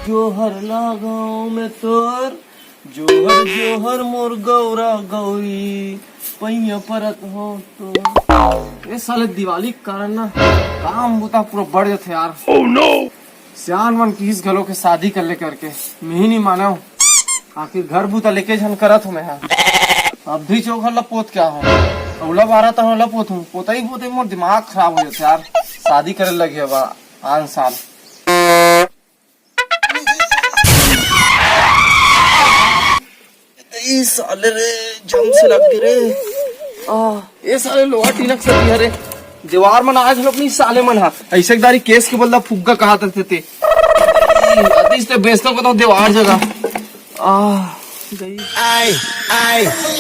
जोहर लगाओ में तोर जोहर जोहर मोर गौरा गौरी पैया परत हो तो ये साले दिवाली के कारण ना काम बुता पूरा बढ़ जाते यार। oh, no! सियान मन की इस गलों के शादी कर ले करके मैं ही नहीं माना हूँ। आखिर घर बुता लेके झन करत हूँ मैं अब भी चौखर लपोत क्या हूँ अवला बारह तो लपोत हूँ पोता ही पोते मोर दिमाग खराब हो जाते यार। शादी करे लगे बा आन साल साले रे जम से लग गए रे ये साले लोहा टीनक से दिया रे दीवार मन आज अपनी साले मन हा ऐसे दारी केस के बल्ला फुग्गा कहा थे अतिश ते बेचता को तो दीवार जगह गई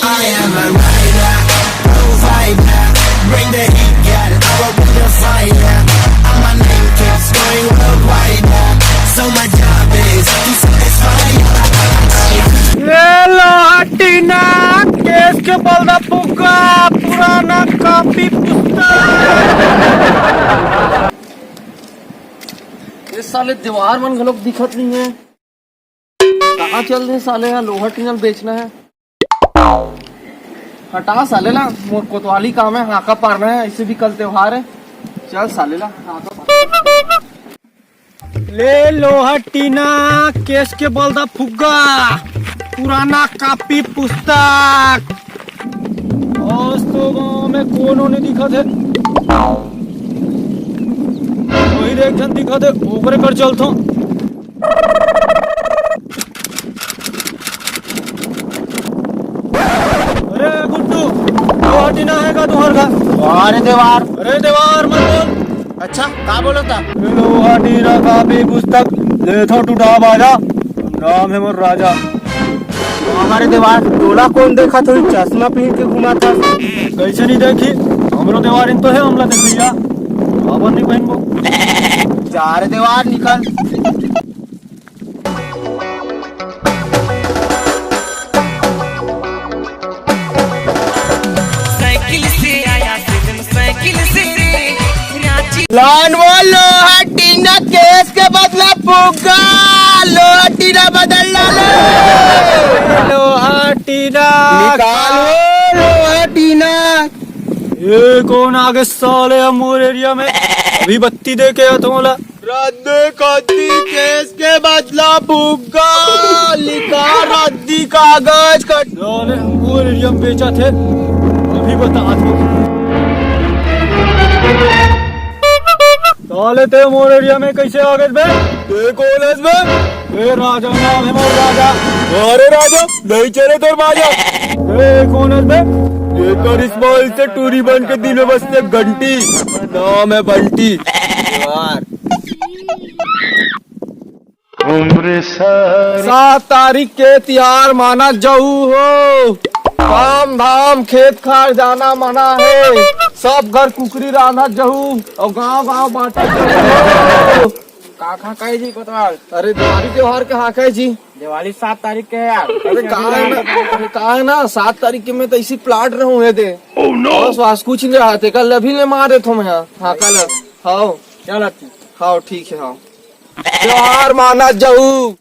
I am a rider, provider, bring the heat, girl, I will be the fire. And my name keeps going worldwide, so my job is to satisfy. Tina case के बल्दा फुग्गा पुराना कॉपी पुस्तक ये साले दीवार मन लोग दिखत नहीं है कहाँ चल रहे साले यहाँ लोहा टीनल बेचना है हटा साले ला मोर कोतवाली काम है हाका पारना है ऐसे भी कल त्योहार है चल साले ला हाका ले लोहा टीना केस के बल्दा फुग्गा पुराना कॉपी पुस्तक तो गाँव में कोनो नहीं दिखा थे वही एक जन दिखा थे ओकरे कर चलतो अरे गुड्डू टीना है का तुहर का अरे देवार मत बोल अच्छा का बोलो था लोहा टीना कॉपी पुस्तक ले थो टूटा बाजा नाम है मोर राजा हमारे दीवार टोला कौन देखा तो चश्मा पहन के घुमा था कैसे नहीं देखी हमरो दीवार इन तो है हमला देख भैया अब नहीं पहन वो चार दीवार निकल साइकिल से आया साइकिल से लान वो लोहा टीना केस के बदला फुग्गा लोहा टीना बदल लोहा टीना निकालो लोहा टीना ये कौन आगे साले अमूर एरिया में अभी बत्ती दे के तुम्हारा रद्दी कद्दी केस के बदला फुग्गा लिखा रद्दी कागज कट साले अमूर एरिया में बेचा थे अभी बता साले ते मोर एरिया में कैसे आ गए बे ते कॉलेज में ए राजा नाम है मोर राजा अरे राजा नहीं चले तेरे बाजा ए कौन है बे ये कर इस्माइल से टूरी बन के दिन में बसते घंटी नाम है बंटी यार 7 तारीख के त्योहार माना जाऊ हो काम धाम खेत खार जाना मना है सब घर कुकरी रांधा जहू और गांव गांव बांटा काका कहे जी कोतवाल अरे दिवाली त्योहार के हाँ जी दिवाली 7 तारीख के है यार अरे कहा है ना 7 तारीख के मैं तो इसी प्लाट रहूँ है दे बस कुछ नहीं रहा थे कल अभी ने मारे थो मैं हाँ कल हाँ क्या लगती हाँ ठीक है हाँ त्योहार माना जाऊ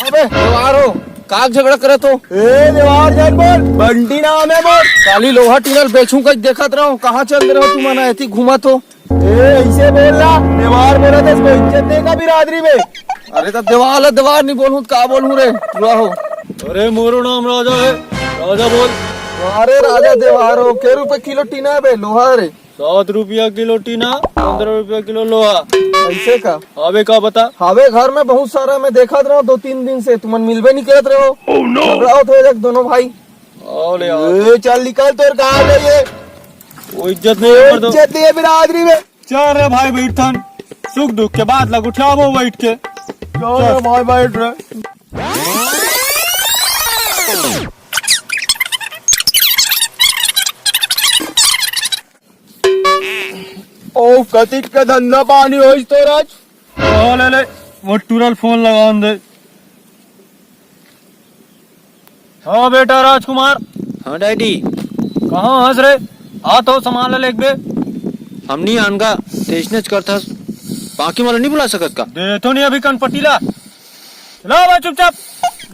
त्योहार हो काग झगड़ा करे तो ए देवार जान बोल बंटी नाम है बोल काली लोहा टीनल बेचूं का देखत रहो कहाँ चल रहे हो तुम मना ऐसी घुमा तो ए ऐसे बोल रहा देवार बोला था इसको इज्जत देगा बिरादरी में अरे तब देवार नहीं बोलूं का बोलूं रे पूरा हो अरे मोरो नाम राजा है राजा बोल अरे राजा देवार हो के रुपए किलो टीना है बे लोहा रे 7 रुपया किलो टीना 15 रुपया किलो लोहा ऐसे का हावे का बता हावे घर में बहुत सारा मैं देखा रहा 2-3 दिन से तुम मिलबे नहीं करत रहे हो तो दोनों भाई चल निकल तोर कहा ये वो इज्जत नहीं है बिरादरी में चल रे भाई बैठन सुख दुख के बाद लग उठा वो बैठ के भाई बैठ रहे ओ कतिक का धंधा पानी हो तो राज ले वो टूरल फोन लगा दे हाँ बेटा राजकुमार हाँ डैडी कहाँ हंस रहे आ तो सामान ले बे हमनी अनगा स्टेशनच करता बाकी मला नहीं बुला सकत का? दे तो नहीं अभी कन पटीला, चला बा चुपचाप।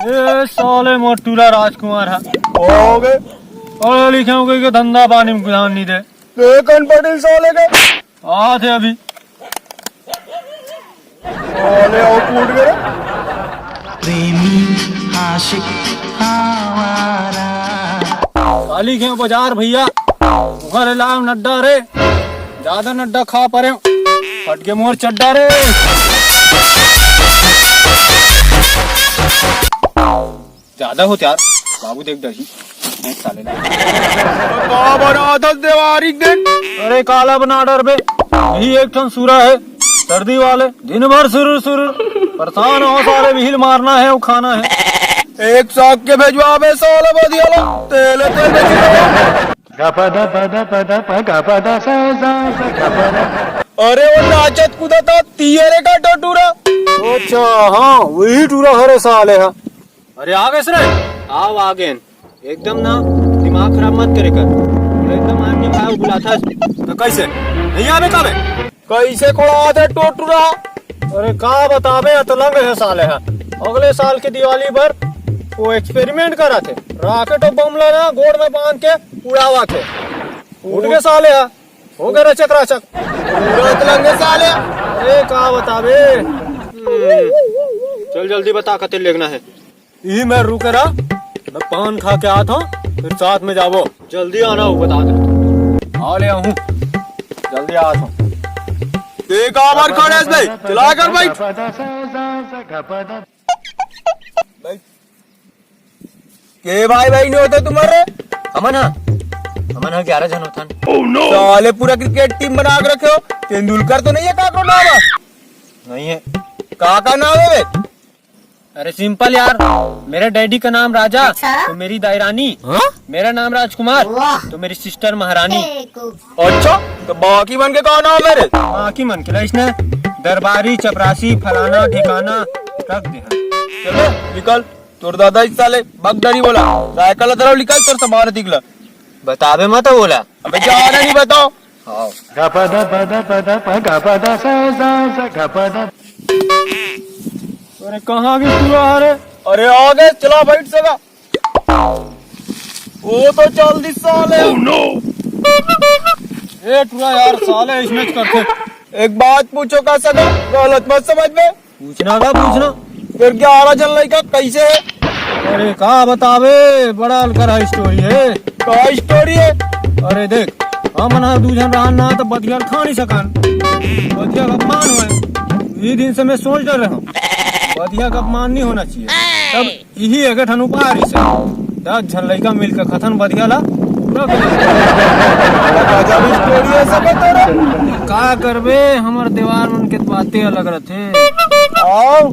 ये साले मोटूला राजकुमार है, हो गए पढ़े लिखे हो गए के धंधा पानी में ध्यान नहीं दे। कन पटेल साले के आते अभी साले और कूद गए। प्रेमी आशिक आवारा। खाली क्यों बाजार भैया, घर लाओ नड्डा रे, ज्यादा नड्डा खा परे फट के मोर चड्डा रे। ज्यादा हो यार बाबू, देख दही एक साले ना का बना था देवारी दिन। अरे काला बना डर बे, यही एक ठन सूरा है सर्दी वाले, दिन भर सुर सुर परेशान हो सारे, बिहिल मारना है वो खाना है। एक साग के भेजवा बे साले बदियाला, तेले तेल बेच। अरे वो नाचत कूदता तियरे का टटूरा। अच्छा हाँ वही टूरा हरे साले है। अरे आ गए रे, आओ आ गए, एकदम ना दिमाग खराब मत करे कर, एकदम आदमी भाव बुलाता तो कैसे नहीं आवे काबे, कैसे कोड़ा दे टोटूरा। अरे का बताबे अतलंग है साले है। अगले साल की दिवाली पर वो एक्सपेरिमेंट करा थे, रॉकेट और बम ना गोड़ में बांध के उड़ावा थे, उठ के साले है, हो गए रचक राचक पूरा अतलंगे साले। अरे का बताबे, चल जल्दी बता कते लेगना है। यही मैं रुके रहा, मैं पान खा के आता हूँ, फिर साथ में जाओ, जल्दी आना हो बता दे। आ ले आऊँ, जल्दी आता हूँ। देख आवर खड़े भाई, चला कर भाई। के भाई भाई नहीं होते तुम्हारे? अमन हाँ 11 जन होता है। oh, no. साले पूरा क्रिकेट टीम बना के रखे हो। तेंदुलकर तो नहीं है काको नाम है? नहीं है। काका नाम है बे? अरे सिंपल यार, मेरे डैडी का नाम राजा तो मेरी दाई रानी, मेरा नाम राजकुमार तो मेरी सिस्टर महारानी। अच्छा तो बाकी मन के कहा नाम है रे? बाकी मन के इसने दरबारी चपरासी फलाना ठिकाना रख दे। चलो निकल, तोर दादा इस साले बगदारी बोला, साइकिल तरफ निकल, तोर सामान दिखला। बताबे मत बोला, अबे जाना नहीं बताओ। अरे कहाँ की पूरा अरे अरे आ गए, चला बैठ सका। वो तो चल दी साले। oh, no. ये टूरा यार साले इसमें करते। एक बात पूछो का सका, गलत मत समझ में। पूछना का पूछना, फिर 11 जन लड़का कैसे है? अरे का बतावे, बड़ा अलकर स्टोरी है। का स्टोरी है? अरे देख हम ना दूजन रहन ना तो बदिया खा नहीं सकन, बदिया का अपमान हुआ। ये दिन से मैं सोच रहा हूँ बदिया का अपमान नहीं होना चाहिए, तब यही एक ठन उपाय से 10 जन लड़का मिलकर खतन बदिया ला स्टोरी है सब तोरा। का करबे, हमार दीवार मन के बातें अलग रहते। आओ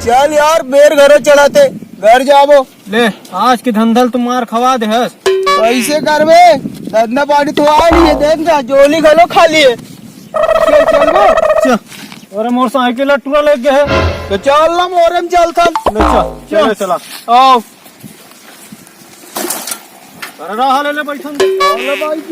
चल यार, बेर घर चलाते, घर जाबो। ले आज के धंधल तुम मार खवा दे हस। कैसे करबे, धंधा पानी तो आ नहीं है, देख जा जोली घलो खाली है। चल चलबो चल, और मोटरसाइकिल टूरा लग गया है तो चल ना मोरम चलता। चल चला आओ अरे रहा ले बैठन दे। भाई